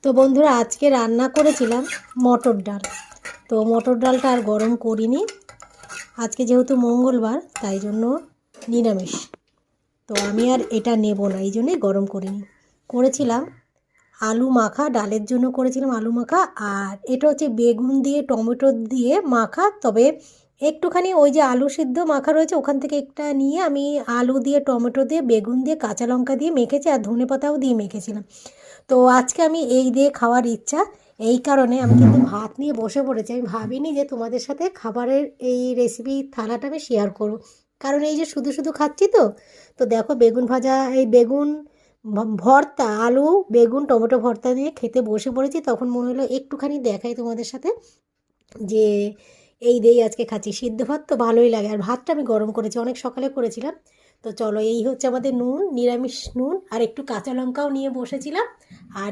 তো বন্ধুরা আজকে রান্না করেছিলাম মটর ডাল। তো মটর ডালটা আর গরম করিনি, আজকে যেহেতু মঙ্গলবার তাই জন্য নিরামিষ। তো আমি আর এটা নেব না, এই জন্যই গরম করিনি। করেছিলাম আলু মাখা, ডালের জন্য করেছিলাম আলু মাখা। আর এটা হচ্ছে বেগুন দিয়ে টমেটো দিয়ে মাখা, তবে একটুখানি ওই যে আলু সিদ্ধ মাখা রয়েছে ওখান থেকে একটা নিয়ে আমি আলু দিয়ে টমেটো দিয়ে বেগুন দিয়ে কাঁচা লঙ্কা দিয়ে মেখেছি, আর ধনেপাতাও দিয়ে মেখেছিলাম। তো আজকে আমি এই দিয়ে খাওয়ার ইচ্ছা, এই কারণে আমি কিন্তু ভাত নিয়ে বসে পড়েছি। আমি ভাবিনি যে তোমাদের সাথে খাবারের এই রেসিপি থালাটা আমি শেয়ার করব, কারণ এই যে শুধু শুধু খাচ্ছি। তো তো দেখো বেগুন ভাজা, এই বেগুন ভর্তা, আলু বেগুন টমেটো ভর্তা দিয়ে খেতে বসে পড়েছি। তখন মনে হলো একটুখানি দেখাই তোমাদের সাথে যে এই দিয়েই আজকে খাচ্ছি। সিদ্ধ ভাত তো ভালোই লাগে, আর ভাতটা আমি গরম করেছি, অনেক সকালে করেছিলাম। তো চলো, এই হচ্ছে আমাদের নুন, নিরামিষ নুন, আর একটু কাঁচা লঙ্কাও নিয়ে বসেছিলাম। আর